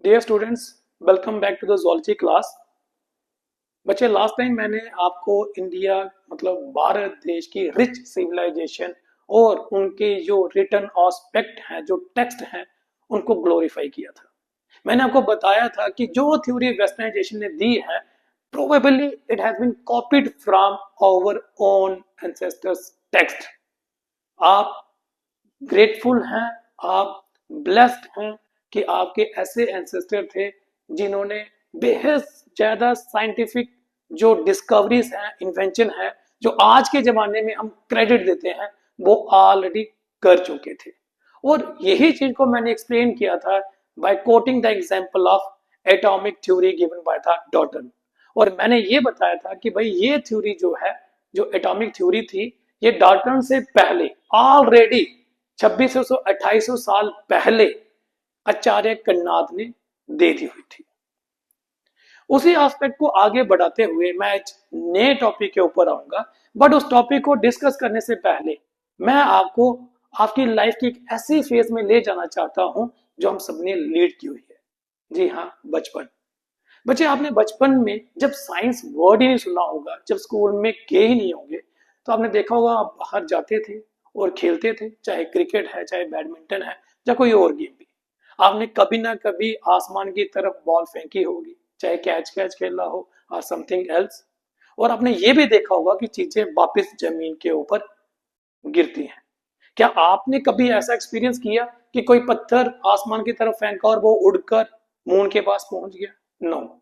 Dear students, welcome back to the zoology class. बच्चे, last time मैंने आपको India मतलब भारत देश की रिच सिविलाइजेशन और उनके जो रिटन ऑस्पेक्ट हैं, जो टेक्स्ट हैं, उनको ग्लोरीफाई किया था। मैंने आपको बताया था कि जो थ्योरी वेस्टर्नाइजेशन ने दी है, probably it has been copied from our own ancestors text. आप ग्रेटफुल हैं, आप ब्लेस्ड हैं कि आपके ऐसे एंसेस्टर थे जिन्होंने बेहद ज्यादा साइंटिफिक जो डिस्कवरीज हैं, इन्वेंशन है, जो आज के जमाने में हम क्रेडिट देते हैं, वो ऑलरेडी कर चुके थे। और यही चीज को मैंने एक्सप्लेन किया था by quoting the example of atomic theory given by the Dalton. और मैंने ये बताया था कि भाई ये थ्योरी जो है, जो एटॉमिक थ्योरी थी, ये डाल्टन से पहले ऑलरेडी 2600-2800 साल पहले आचार्य कन्नाद ने दे दी हुई थी। उसी एस्पेक्ट को आगे बढ़ाते हुए मैं नए टॉपिक के ऊपर आऊंगा, बट उस टॉपिक को डिस्कस करने से पहले मैं आपको आपकी लाइफ की एक ऐसी फेज में ले जाना चाहता हूं जो हम सबने लीड की हुई है। जी हाँ, बचपन। बच्चे, आपने बचपन में जब साइंस वर्ड ही नहीं सुना होगा, जब स्कूल में गए ही नहीं होंगे, तो आपने देखा होगा आप बाहर जाते थे और खेलते थे, चाहे क्रिकेट है, चाहे बैडमिंटन है, या कोई और गेम भी। आपने कभी ना कभी आसमान की तरफ बॉल फेंकी होगी, चाहे कैच कैच खेला हो और समथिंग एल्स। और आपने ये भी देखा होगा कि चीजें वापस जमीन के ऊपर गिरती हैं। क्या आपने कभी ऐसा एक्सपीरियंस किया कि कोई पत्थर आसमान की तरफ फेंका और वो उड़कर मून के पास पहुंच गया? नो।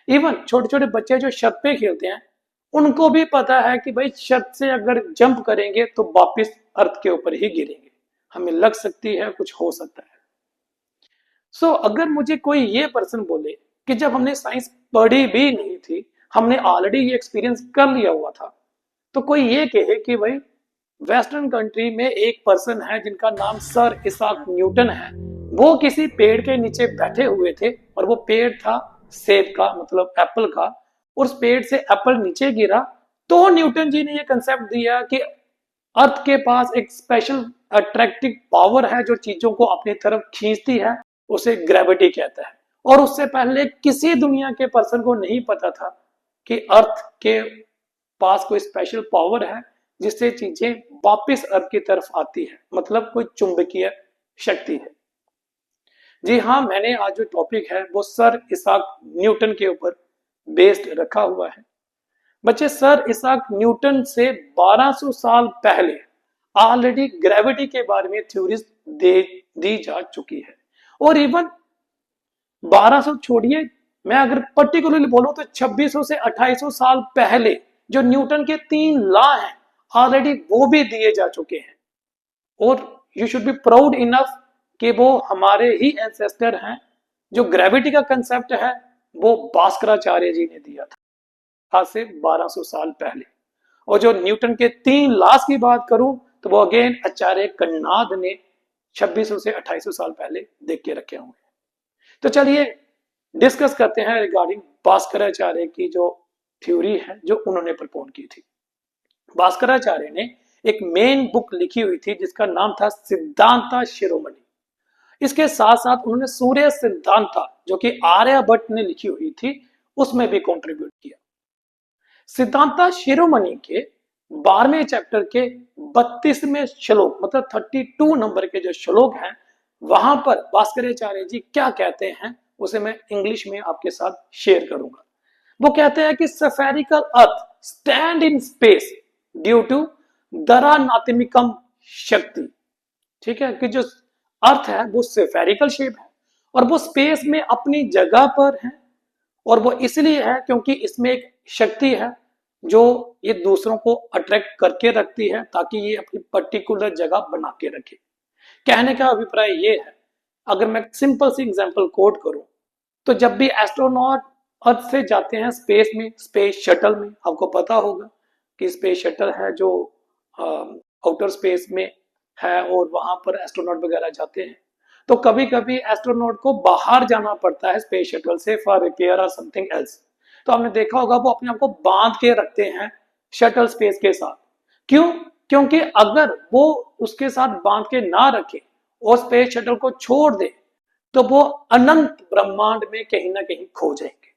इवन छोटे छोटे बच्चे जो छत पे खेलते हैं, उनको भी पता है कि भाई छत से अगर जंप करेंगे तो वापस अर्थ के ऊपर ही गिरेंगे, हमें लग सकती है, कुछ हो सकता है। सो अगर मुझे कोई ये पर्सन बोले कि जब हमने साइंस पढ़ी भी नहीं थी, हमने ऑलरेडी ये एक्सपीरियंस कर लिया हुआ था, तो कोई ये कहे कि भाई वेस्टर्न कंट्री में एक पर्सन है जिनका नाम सर इसाक न्यूटन है, वो किसी पेड़ के नीचे बैठे हुए थे और वो पेड़ था सेब का, मतलब एप्पल का, और उस पेड़ से एप्पल नीचे गिरा, तो न्यूटन जी ने ये कंसेप्ट दिया कि अर्थ के पास एक स्पेशल अट्रैक्टिव पावर है जो चीजों को अपनी तरफ खींचती है, उसे ग्रेविटी कहता है। और उससे पहले किसी दुनिया के पर्सन को नहीं पता था कि अर्थ के पास कोई स्पेशल पावर है जिससे चीजें वापस अर्थ की तरफ आती है, मतलब कोई चुंबकीय शक्ति है। जी हाँ, मैंने आज जो टॉपिक है वो सर इसाक न्यूटन के ऊपर बेस्ड रखा हुआ है। बच्चे, सर इसाक न्यूटन से 1200 साल पहले ऑलरेडी ग्रेविटी के बारे में थ्योरीज दी जा चुकी है। और इवन 1200 छोड़िए, मैं अगर पर्टिकुलरली बोलूं तो 2600 से 2800 साल पहले जो न्यूटन के 3 लॉ हैं, ऑलरेडी वो भी दिए जा चुके हैं। और you should be proud enough कि वो हमारे ही एंसेस्टर हैं। जो ग्रेविटी का कंसेप्ट है वो भास्कराचार्य जी ने दिया था आज से 1200 साल पहले। और जो न्यूटन के 3 लॉस की बात करूं तो वो अगेन आचार्य कन्नाद ने 2600 से 2800 साल पहले देख के रखे होंगे। तो चलिए डिस्कस करते हैं रिगार्डिंग भास्कराचार्य की जो थ्योरी है जो उन्होंने प्रपोज की थी। भास्कराचार्य ने एक मेन बुक लिखी हुई थी जिसका नाम था सिद्धांता शिरोमणि। इसके साथ साथ उन्होंने सूर्य सिद्धांता जो कि आर्यभट्ट ने लिखी हुई थी, उसमें भी कंट्रीब्यूट किया। सिद्धांता शिरोमणि के 12वें चैप्टर के 32वें श्लोक, मतलब 32 नंबर के जो श्लोक हैं, वहां पर भास्कराचार्य जी क्या कहते हैं उसे मैं इंग्लिश में आपके साथ शेयर करूंगा। वो कहते हैं कि spherical earth stand in space due to दरानात्मिकम शक्ति। ठीक है, कि जो अर्थ है वो स्फेरिकल शेप है और वो स्पेस में अपनी जगह पर है, और वो इसलिए है क्योंकि इसमें एक शक्ति है जो ये दूसरों को अट्रैक्ट करके रखती है ताकि ये अपनी पर्टिकुलर जगह बना के रखे। कहने का अभिप्राय ये है, अगर मैं सिंपल सी एग्जांपल कोट करूं, तो जब भी एस्ट्रोनॉट अर्थ से जाते हैं स्पेस में, स्पेस शटल में, आपको पता होगा कि स्पेस शटल है जो आउटर स्पेस में है और वहां पर एस्ट्रोनॉट वगैरह जाते हैं, तो कभी कभी एस्ट्रोनॉट को बाहर जाना पड़ता है स्पेस शटल से फॉर रिपेयर और समथिंग एल्स। तो आपने देखा होगा वो अपने आप को बांध के रखते हैं शटल स्पेस के साथ। क्यों? क्योंकि अगर वो उसके साथ बांध के ना रखे और स्पेस शटल को छोड़ दे तो वो अनंत ब्रह्मांड में कहीं ना कहीं खो जाएंगे,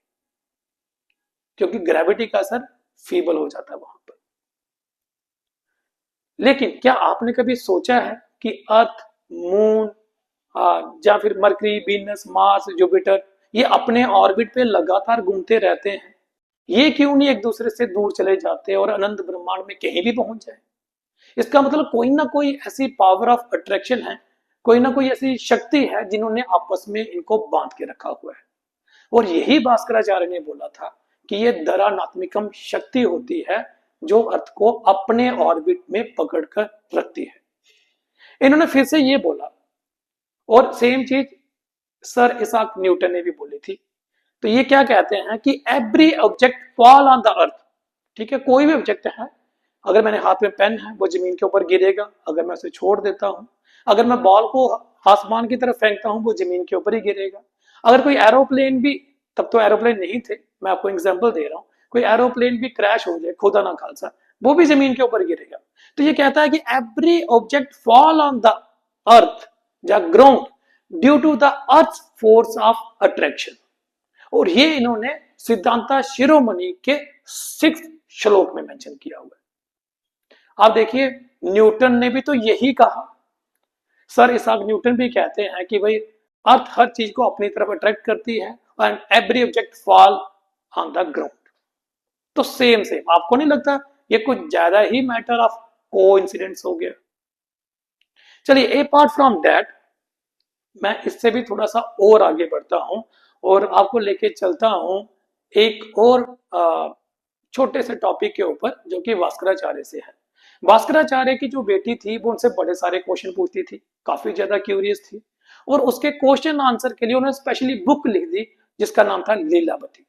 क्योंकि ग्रेविटी का असर फीबल हो जाता है वहां पर। लेकिन क्या आपने कभी सोचा है कि अर्थ, मून, या फिर मरकरी, वीनस, मार्स, जुपिटर, ये अपने ऑर्बिट पे लगातार घूमते रहते हैं, ये क्यों नहीं एक दूसरे से दूर चले जाते और अनंत ब्रह्मांड में कहीं भी पहुंच जाए? इसका मतलब कोई ना कोई ऐसी पावर ऑफ अट्रैक्शन है, कोई ना कोई ऐसी शक्ति है जिन्होंने आपस में इनको बांध के रखा हुआ है। और यही भास्कराचार्य ने बोला था कि ये दरानात्मिकम शक्ति होती है जो अर्थ को अपने ऑर्बिट में पकड़कर रखती है। इन्होंने फिर से ये बोला, और सेम चीज सर इसाक न्यूटन ने भी बोली थी। तो ये क्या कहते हैं कि every object fall on the अर्थ। ठीक है, कोई भी ऑब्जेक्ट है, अगर मैंने हाथ में पेन है वो जमीन के ऊपर गिरेगा, अगर मैं उसे छोड़ देता हूं, अगर मैं बॉल को आसमान की तरफ फेंकता हूं वो जमीन के ऊपर ही गिरेगा। अगर कोई एरोप्लेन भी, तब तो एरोप्लेन नहीं थे, मैं आपको एग्जांपल दे रहा हूं, कोई एरोप्लेन भी क्रैश हो जाए, खुदा ना खालसा, वो भी जमीन के ऊपर गिरेगा। तो ये कहता है कि every object fall on the earth या ground due to the earth force of attraction. और ये इन्होंने सिद्धांता शिरोमणि के 6 श्लोक में मेंशन किया हुआ है। आप देखिए, न्यूटन ने भी तो यही कहा। सर इसाक न्यूटन भी कहते हैं कि भाई अर्थ हर चीज को अपनी तरफ अट्रैक्ट करती है and every object fall on the ground. तो सेम सेम आपको नहीं लगता ये कुछ ज्यादा ही मैटर ऑफ कोइंसिडेंस हो गया? चलिए, अपार्ट फ्रॉम दैट मैं इससे भी थोड़ा सा और आगे बढ़ता हूं और आपको लेके चलता हूं एक और छोटे से टॉपिक के ऊपर जो कि भास्कराचार्य से है। भास्कराचार्य की जो बेटी थी वो उनसे बड़े सारे क्वेश्चन पूछती थी, काफी ज्यादा क्यूरियस थी, और उसके क्वेश्चन आंसर के लिए उन्होंने स्पेशली बुक लिख दी जिसका नाम था लीलावती।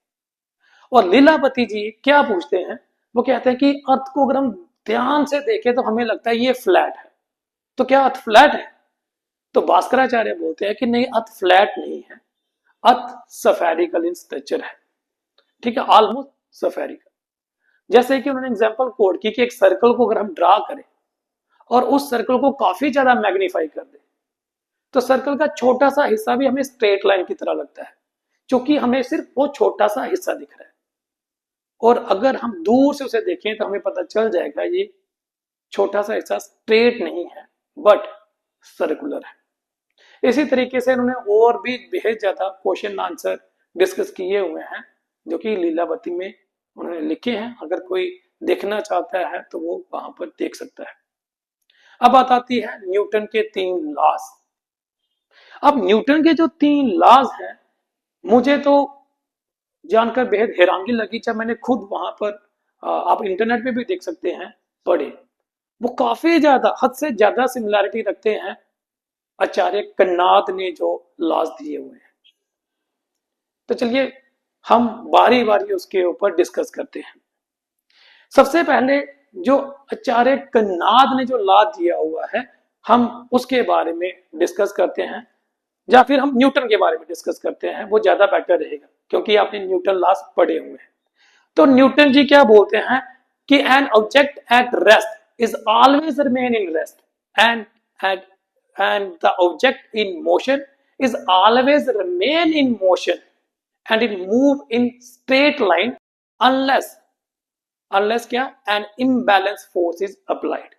और लीलावती जी क्या पूछते हैं, वो कहते हैं कि अर्थ को अगर हम ध्यान से देखें तो हमें लगता है ये फ्लैट है, तो क्या अर्थ फ्लैट है? तो भास्कराचार्य बोलते हैं कि नहीं, अर्थ फ्लैट नहीं है, अर्थ सफेरिकल इन स्ट्रक्चर है। ठीक है, ऑलमोस्ट सफेरिकल। जैसे कि उन्होंने एग्जांपल कोड की कि एक सर्कल को अगर हम ड्रा करें और उस सर्कल को काफी ज्यादा मैग्नीफाई कर दें, तो सर्कल का छोटा सा हिस्सा भी हमें स्ट्रेट लाइन की तरह लगता है, क्योंकि हमें सिर्फ वो छोटा सा हिस्सा दिख रहा है। और अगर हम दूर से उसे देखें तो हमें पता चल जाएगा ये छोटा सा हिस्सा स्ट्रेट नहीं है बट सर्कुलर है। इसी तरीके से उन्होंने और भी बेहद ज्यादा क्वेश्चन आंसर डिस्कस किए हुए हैं जो कि लीलावती में उन्होंने लिखे हैं। अगर कोई देखना चाहता है तो वो वहां पर देख सकता है। अब बात आती है न्यूटन के 3 लॉज। अब न्यूटन के जो 3 लॉज हैं, मुझे तो जानकर बेहद हैरानी लगी जब मैंने खुद वहां पर, आप इंटरनेट पे भी देख सकते हैं, पढ़े। वो काफी ज्यादा, हद से ज्यादा सिमिलैरिटी रखते हैं आचार्य कन्नाद ने जो लॉज दिए हुए हैं। तो चलिए हम बारी बारी उसके ऊपर डिस्कस करते हैं। सबसे पहले जो आचार्य कन्नाद ने जो लॉ दिया हुआ है, हम उसके बारे में डिस्कस करते हैं, या फिर हम न्यूटन के बारे में डिस्कस करते हैं, वो ज्यादा बेटर रहेगा क्योंकि आपने न्यूटन लॉज पढ़े हुए हैं। तो न्यूटन जी क्या बोलते हैं कि an object at rest is always remain in rest and and the object in motion is always remain in motion and it move in straight line unless क्या, an imbalance force is applied।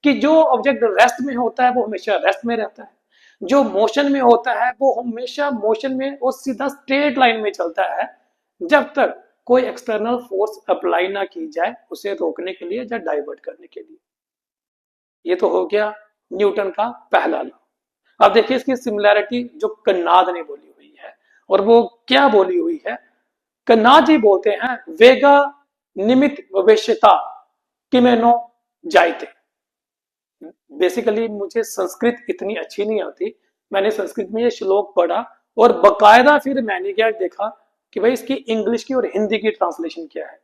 कि जो object rest में होता है वो हमेशा rest में रहता है, जो मोशन में होता है वो हमेशा मोशन में, वो सीधा स्ट्रेट लाइन में चलता है जब तक कोई एक्सटर्नल फोर्स अप्लाई ना की जाए उसे रोकने के लिए या डाइवर्ट करने के लिए। ये तो हो गया न्यूटन का पहला लॉ। अब देखिए इसकी सिमिलैरिटी जो कन्नाद ने बोली हुई है, और वो क्या बोली हुई है। कन्नाद जी बोलते हैं वेगा निमित भविष्यता किमेनो जायते। बेसिकली मुझे संस्कृत इतनी अच्छी नहीं आती, मैंने संस्कृत में ये श्लोक पढ़ा और बकायदा फिर मैंने क्या देखा कि भाई इसकी इंग्लिश की और हिंदी की ट्रांसलेशन क्या है।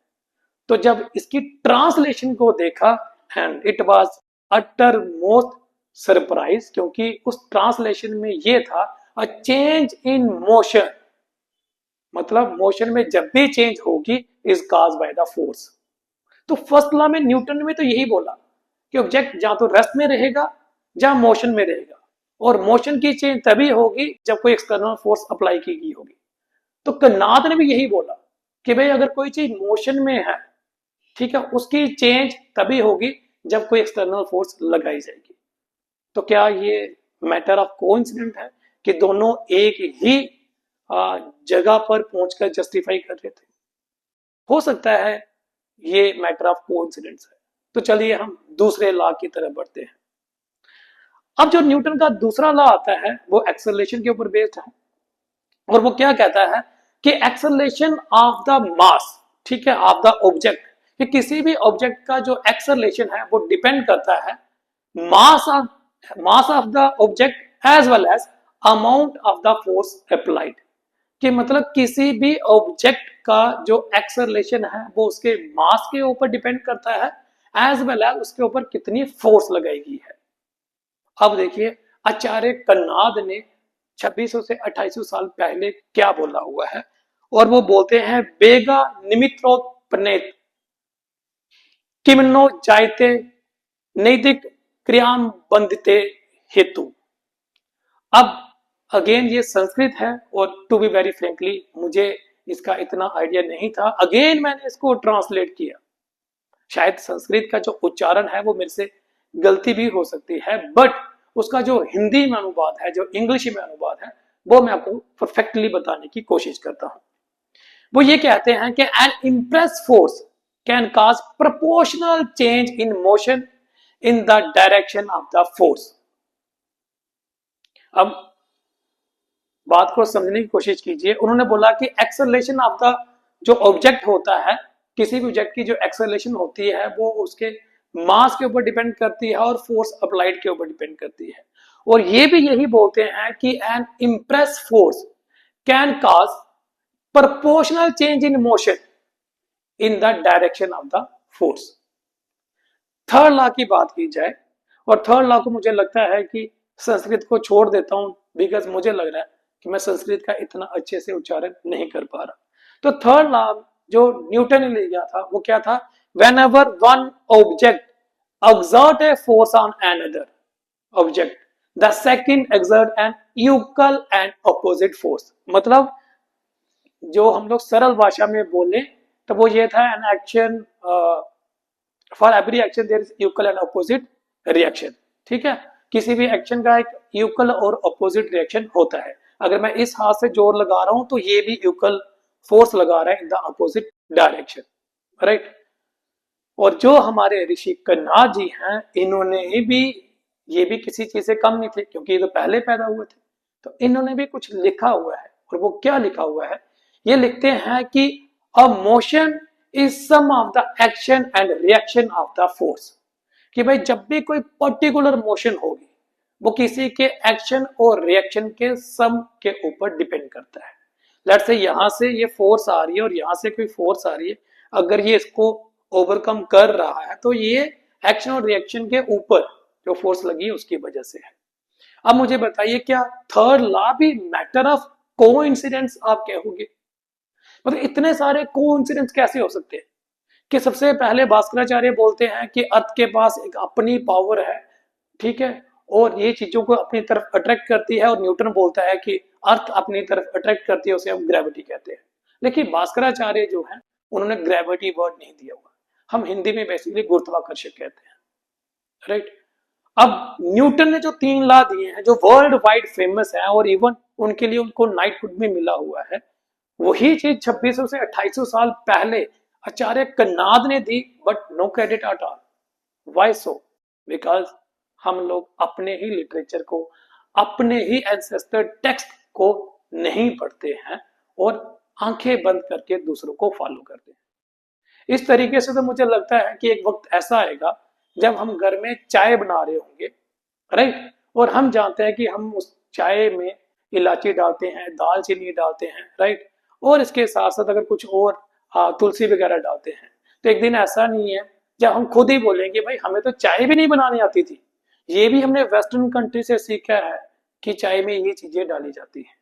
तो जब इसकी ट्रांसलेशन को देखा and it was utter most surprise, क्योंकि उस ट्रांसलेशन में ये था अ चेंज इन मोशन, मतलब मोशन में जब भी चेंज होगी is cause by the force. तो फर्स्ट लॉ में न्यूटन में तो यही बोला कि ऑब्जेक्ट जहां तो रेस्ट में रहेगा जहां मोशन में रहेगा, और मोशन की चेंज तभी होगी जब कोई एक्सटर्नल फोर्स अप्लाई की गई होगी। तो कनाद ने भी यही बोला कि भाई अगर कोई चीज मोशन में है, ठीक है, उसकी चेंज तभी होगी जब कोई एक्सटर्नल फोर्स लगाई जाएगी। तो क्या ये मैटर ऑफ कोइंसिडेंट है कि दोनों एक ही जगह पर पहुंचकर जस्टिफाई कर रहे थे? हो सकता है ये मैटर ऑफ कोइंसिडेंस है। तो चलिए हम दूसरे लॉ की तरफ बढ़ते हैं। अब जो न्यूटन का दूसरा लॉ आता है वो एक्सेलरेशन के ऊपर बेस्ड है, और वो क्या कहता है कि एक्सेलरेशन ऑफ द मास, ठीक है, ऑफ द ऑब्जेक्ट, कि किसी भी ऑब्जेक्ट का जो एक्सेलरेशन है वो डिपेंड करता है mass of the object as well as amount of the force applied. कि मतलब किसी भी ऑब्जेक्ट का जो एक्सेलरेशन है वो उसके मास के ऊपर डिपेंड करता है, एज वेल एज उसके ऊपर कितनी फोर्स लगाई गई है। अब देखिए आचार्य कन्नाद ने 2600 से 2800 साल पहले क्या बोला हुआ है, और वो बोलते हैं बेगा निमित्रोपनेत किमनो जायते नैतिक क्रियाम बंधते हेतु। अब अगेन ये संस्कृत है, और टू बी वेरी फ्रेंकली मुझे इसका इतना आइडिया नहीं था। अगेन मैंने इसको ट्रांसलेट किया, शायद संस्कृत का जो उच्चारण है वो मेरे से गलती भी हो सकती है, बट उसका जो हिंदी में अनुवाद है, जो इंग्लिश में अनुवाद है, वो मैं आपको परफेक्टली बताने की कोशिश करता हूं। वो ये कहते हैं कि an impress force can cause proportional change in motion in the direction of the force. अब बात को समझने की कोशिश कीजिए। उन्होंने बोला कि एक्सेलरेशन ऑफ द जो ऑब्जेक्ट होता है, किसी भी ऑब्जेक्ट की जो एक्सेलरेशन होती है वो उसके मास के ऊपर डिपेंड करती है और फोर्स अप्लाइड के ऊपर डिपेंड करती है। और ये भी यही बोलते हैं कि an impress force can cause proportional change in motion in the direction of the force. Third law की बात की जाए, और थर्ड लॉ को मुझे लगता है कि संस्कृत को छोड़ देता हूं, बिकॉज मुझे लग रहा है कि मैं संस्कृत का इतना अच्छे से उच्चारण नहीं कर पा रहा। तो थर्ड लॉ जो न्यूटन ने लिया था वो क्या था? whenever one object exert a force on another object, the second exert an equal and opposite force। मतलब जो हम लोग सरल भाषा में बोले तो वो ये था, an action for every action there is equal and opposite reaction. ठीक है, किसी भी एक्शन का एक इक्वल और अपोजिट रिएक्शन होता है। अगर मैं इस हाथ से जोर लगा रहा हूं तो ये भी इक्वल फोर्स लगा रहा है in the opposite direction, right. और जो हमारे ऋषि कन्नाद जी हैं, इन्होंने भी, ये भी किसी चीज से कम नहीं थे क्योंकि ये तो पहले पैदा हुए थे, तो इन्होंने भी कुछ लिखा हुआ है। और वो क्या लिखा हुआ है? ये लिखते हैं कि a motion is sum of the action and reaction of the force. कि भाई जब भी कोई पर्टिकुलर मोशन होगी वो किसी के एक्शन और रिएक्शन के सम के ऊपर डिपेंड करता है। लेट्स से यहां से ये फोर्स आ रही है और यहां से कोई फोर्स आ रही है, अगर ये इसको ओवरकम कर रहा है तो ये एक्शन और रिएक्शन के ऊपर जो फोर्स लगी है उसकी वजह से है। अब मुझे बताइए क्या थर्ड लॉ भी मैटर ऑफ कोइंसिडेंस आप कहोगे? मतलब इतने सारे कोइंसिडेंस कैसे हो सकते हैं? कि सबसे पहले भास्कराचार्य बोलते हैं कि अर्थ के पास एक अपनी पावर है, ठीक है, और ये चीजों को अपनी तरफ अट्रैक्ट करती है, और न्यूटन बोलता है कि अर्थ अपनी तरफ अट्रैक्ट करती है, उसे हम ग्रेविटी कहते हैं। लेकिन भास्कराचार्य जो है उन्होंने ग्रेविटी वर्ड नहीं दिया हुआ, हम हिंदी में बेसिकली गुरुत्वाकर्षण कहते हैं, राइट। अब न्यूटन ने जो 3 लॉ दिए हैं जो वर्ल्ड वाइड फेमस है, और इवन उनके लिए उनको नाइटहुड भी मिला हुआ है, वही चीज 2600 से 2800 साल पहले आचार्य कन्नाद ने दी, but no credit at all. Why so? Because हम लोग अपने ही लिटरेचर को, अपने ही एंसेस्टर टेक्स्ट को नहीं पढ़ते हैं और आंखें बंद करके दूसरों को फॉलो करते हैं। इस तरीके से तो मुझे लगता है कि एक वक्त ऐसा आएगा जब हम घर में चाय बना रहे होंगे, राइट, और हम जानते हैं कि हम उस चाय में इलायची डालते हैं, दालचीनी डालते हैं, राइट, और इसके साथ साथ अगर कुछ और तुलसी वगैरह डालते हैं, तो एक दिन ऐसा नहीं है जब हम खुद ही बोलेंगे भाई हमें तो चाय भी नहीं बनानी आती थी, ये भी हमने वेस्टर्न कंट्री से सीखा है कि चाय में ये चीजें डाली जाती हैं।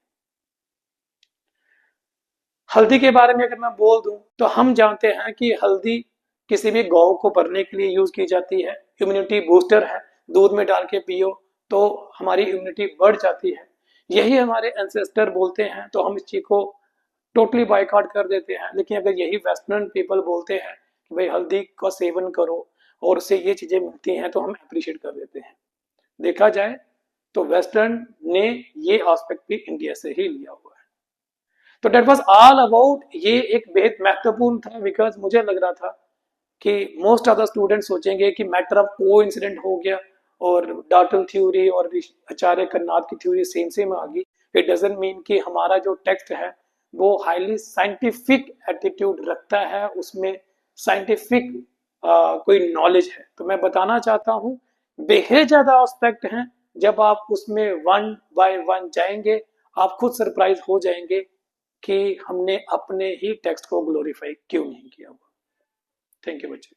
हल्दी के बारे में अगर मैं बोल दूं तो हम जानते हैं कि हल्दी किसी भी गौ को भरने के लिए यूज की जाती है, इम्यूनिटी बूस्टर है, दूध में डाल के पियो, तो हमारी इम्यूनिटी बढ़ जाती है। यही हमारे एंसेस्टर बोलते हैं तो हम इस चीज को टोटली बायकॉट कर देते हैं। लेकिन अगर यही वेस्टर्न पीपल बोलते हैं कि भाई हल्दी का सेवन करो और उससे ये चीजें मिलती हैं, तो हम अप्रिशिएट कर देते हैं। देखा जाए तो वेस्टर्न ने ये एस्पेक्ट भी इंडिया से ही लिया हुआ है। तो डेट वाज ऑल अबाउट, ये एक बेहद महत्वपूर्ण था बिकॉज मुझे लग रहा था कि मोस्ट ऑफ द स्टूडेंट सोचेंगे कि मैटर ऑफ को इंसिडेंट हो गया और डाल्टन थ्योरी और आचार्य करनाथ की थ्योरी सेम सेम आ गई। इट डजंट मीन कि हमारा जो टेक्स्ट है वो हाईली साइंटिफिक एटीट्यूड रखता है, उसमें साइंटिफिक कोई नॉलेज है। तो मैं बताना चाहता हूँ बेहद ज्यादा एस्पेक्ट हैं। जब आप उसमें वन बाय वन जाएंगे आप खुद सरप्राइज हो जाएंगे कि हमने अपने ही टेक्स्ट को ग्लोरीफाई क्यों नहीं किया हुआ। थैंक यू बच्चे।